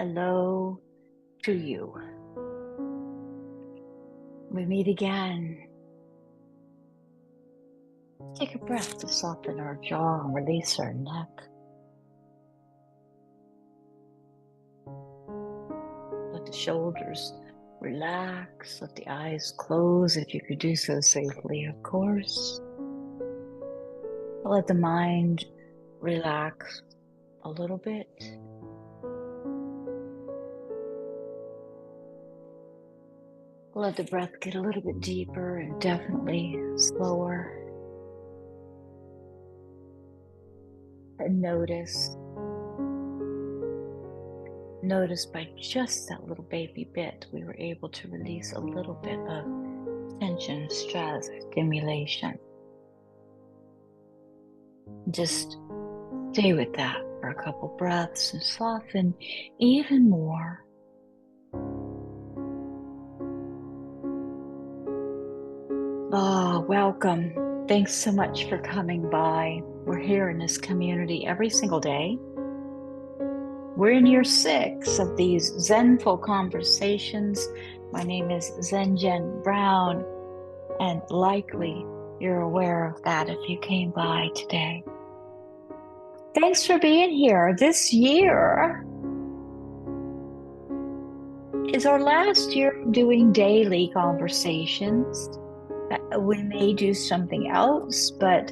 hello to you. We meet again. Take a breath to soften our jaw and release our neck. Let the shoulders relax. Let the eyes close if you could do so safely, of course. Let the mind relax a little bit. Let the breath get a little bit deeper and definitely slower. And notice by just that little baby bit, we were able to release a little bit of tension, stress, stimulation. Just stay with that for a couple breaths and soften even more. Welcome. Thanks so much for coming by. We're here in this community every single day. We're in year 6 of these Zenful conversations. My name is Zen Brown, and likely you're aware of that if you came by today. Thanks for being here. This year is our last year doing daily conversations. We may do something else, but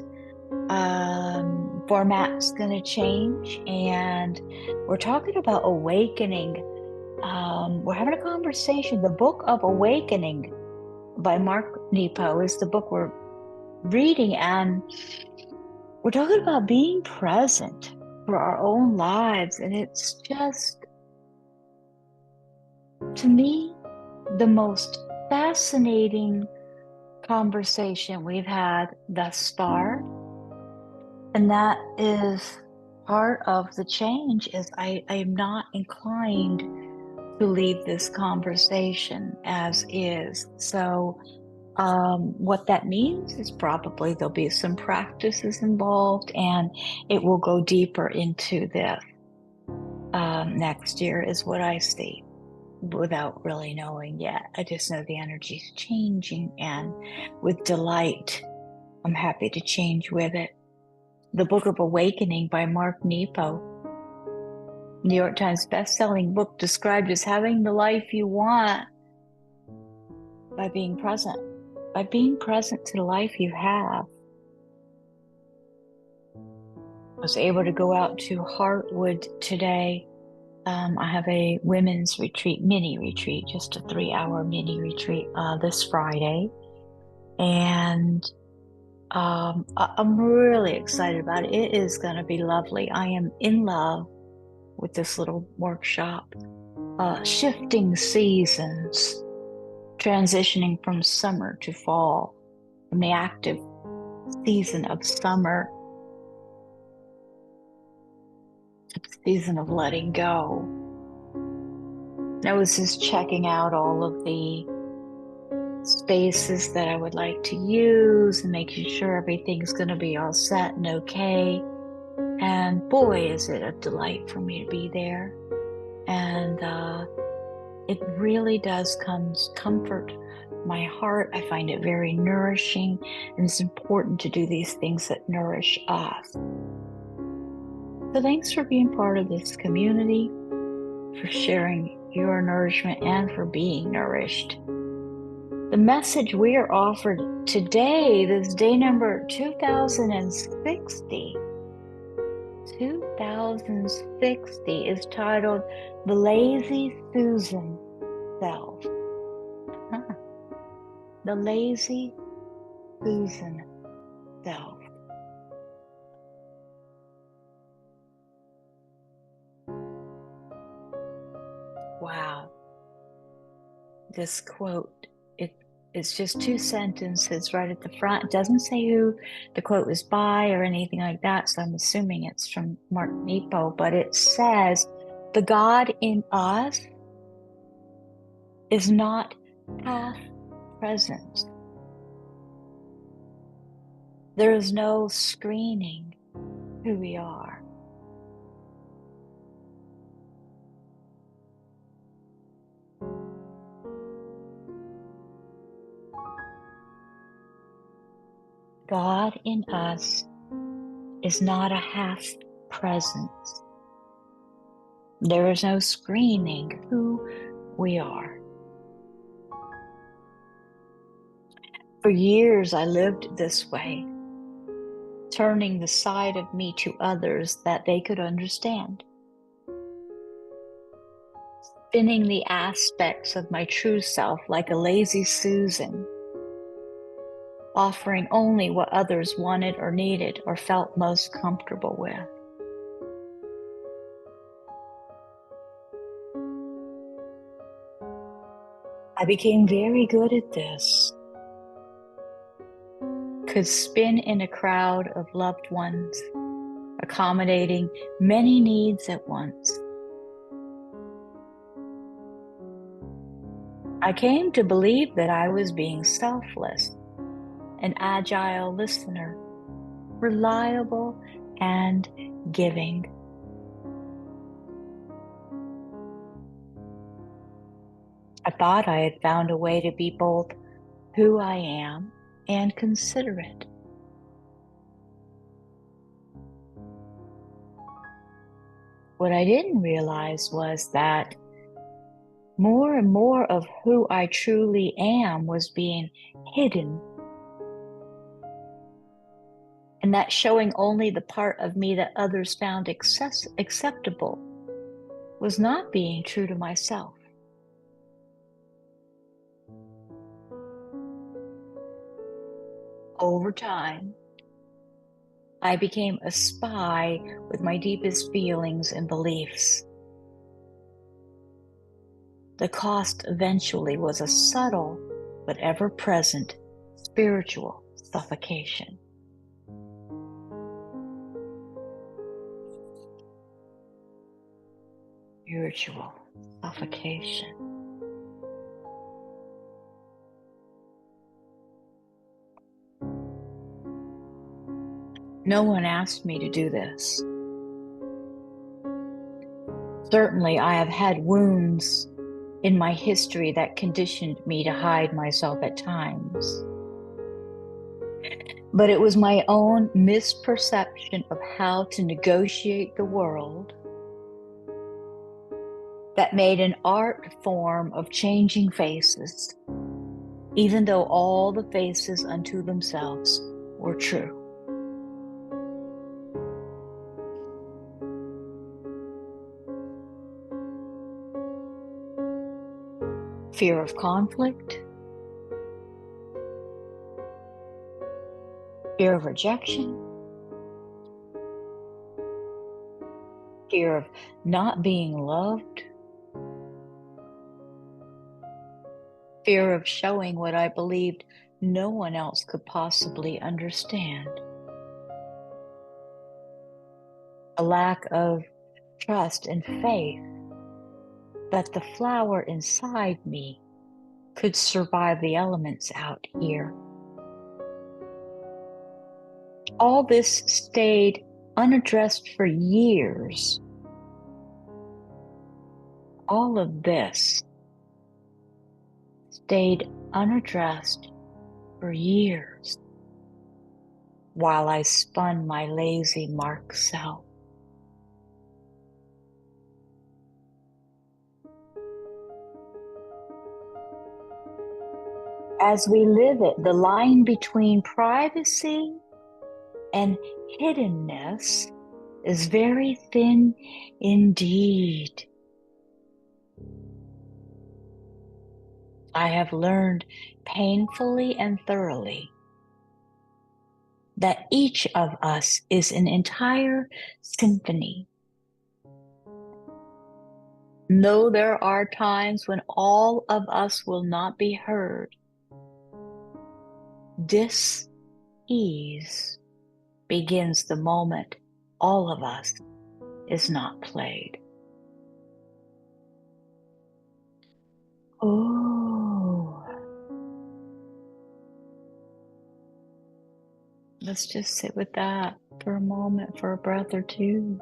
format's going to change, and we're talking about awakening. We're having a conversation. The Book of Awakening by Mark NEPO is the book we're reading, and we're talking about being present for our own lives. And it's just, to me, the most fascinating conversation we've had thus far. And that is part of the change. Is I am not inclined to leave this conversation as is. So what that means is probably there'll be some practices involved, and it will go deeper into this next year is what I see, without really knowing yet. I just know the energy is changing, and with delight, I'm happy to change with it. The Book of Awakening by Mark NEPO, New York Times best-selling book, described as having the life you want by being present to the life you have. I was able to go out to Heartwood today. I have a women's mini retreat, just a 3-hour mini retreat this Friday. And I'm really excited about it. It is going to be lovely. I am in love with this little workshop. Shifting seasons, transitioning from summer to fall, from the active season of summer to the season of letting go. And I was just checking out all of the spaces that I would like to use and making sure everything's going to be all set and okay. And boy, is it a delight for me to be there. And it really does comfort my heart. I find it very nourishing, and it's important to do these things that nourish us. So thanks for being part of this community, for sharing your nourishment, and for being nourished. The message we are offered today, this day number 2060, is titled The Lazy Susan Self. The Lazy Susan Self. Wow. This quote, it's just 2 sentences right at the front. It doesn't say who the quote was by or anything like that, so I'm assuming it's from Mark NEPO, but it says, the God in us is not half present. There is no screening who we are. God in us is not a half presence. There is no screening who we are. For years, I lived this way, turning the side of me to others that they could understand, spinning the aspects of my true self like a lazy Susan, offering only what others wanted or needed or felt most comfortable with. I became very good at this. Could spin in a crowd of loved ones, accommodating many needs at once. I came to believe that I was being selfless, an agile listener, reliable and giving. I thought I had found a way to be both who I am and considerate. What I didn't realize was that more and more of who I truly am was being hidden, and that showing only the part of me that others found acceptable was not being true to myself. Over time, I became a spy with my deepest feelings and beliefs. The cost eventually was a subtle but ever-present spiritual suffocation. Spiritual suffocation. No one asked me to do this. Certainly, I have had wounds in my history that conditioned me to hide myself at times. But it was my own misperception of how to negotiate the world that made an art form of changing faces, even though all the faces unto themselves were true. Fear of conflict, fear of rejection, fear of not being loved, fear of showing what I believed no one else could possibly understand, a lack of trust and faith that the flower inside me could survive the elements out here. All this stayed unaddressed for years. All of this stayed unaddressed for years while I spun my lazy Mark self. As we live it, the line between privacy and hiddenness is very thin indeed. I have learned painfully and thoroughly that each of us is an entire symphony. Though there are times when all of us will not be heard, dis-ease begins the moment all of us is not played. Oh, let's just sit with that for a moment, for a breath or two.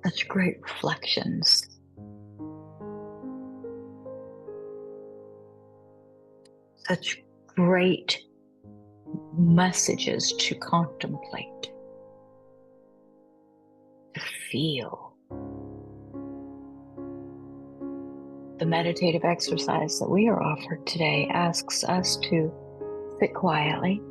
Such great reflections. Such great messages to contemplate, to feel. The meditative exercise that we are offered today asks us to sit quietly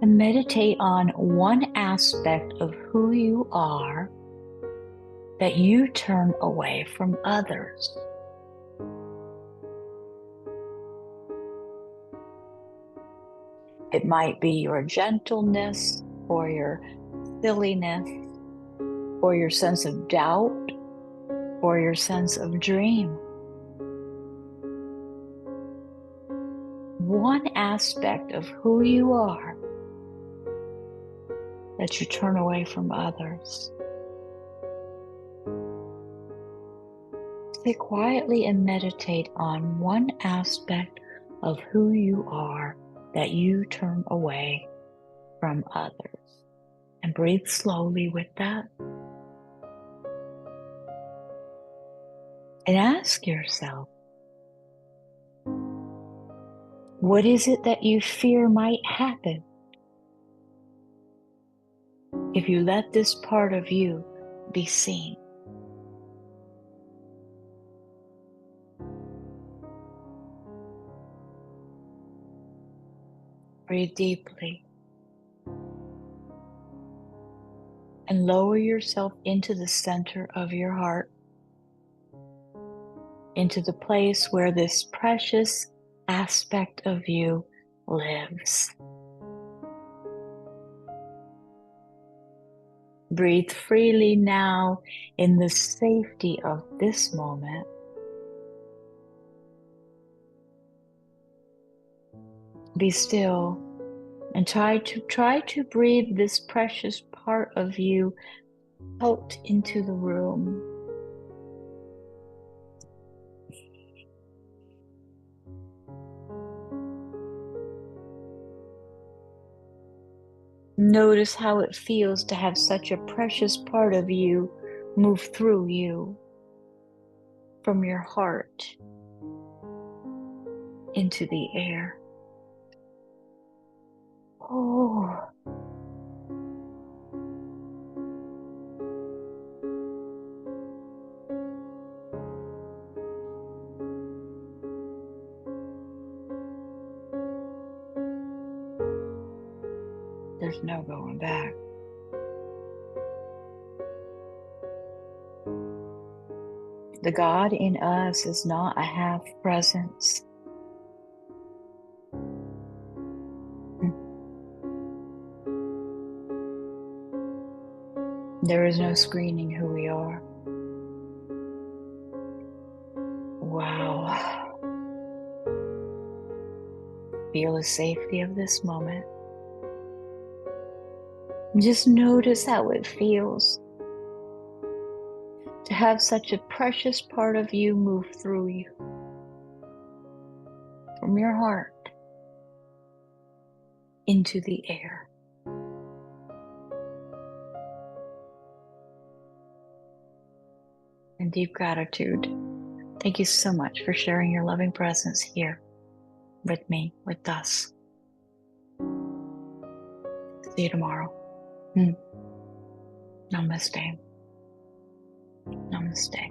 and meditate on one aspect of who you are that you turn away from others. It might be your gentleness or your silliness or your sense of doubt or your sense of dream. One aspect of who you are that you turn away from others. Sit quietly and meditate on one aspect of who you are that you turn away from others. And breathe slowly with that. And ask yourself, what is it that you fear might happen if you let this part of you be seen? Breathe deeply and lower yourself into the center of your heart, into the place where this precious aspect of you lives. Breathe freely now in the safety of this moment. Be still and try to breathe this precious part of you out into the room. Notice how it feels to have such a precious part of you move through you, from your heart into the air. Oh. There's no going back. The God in us is not a half presence. There is no screening who we are. Wow. Feel the safety of this moment. Just notice how it feels to have such a precious part of you move through you, from your heart into the air. In deep gratitude, thank you so much for sharing your loving presence here with me, with us. See you tomorrow. Namaste. Namaste.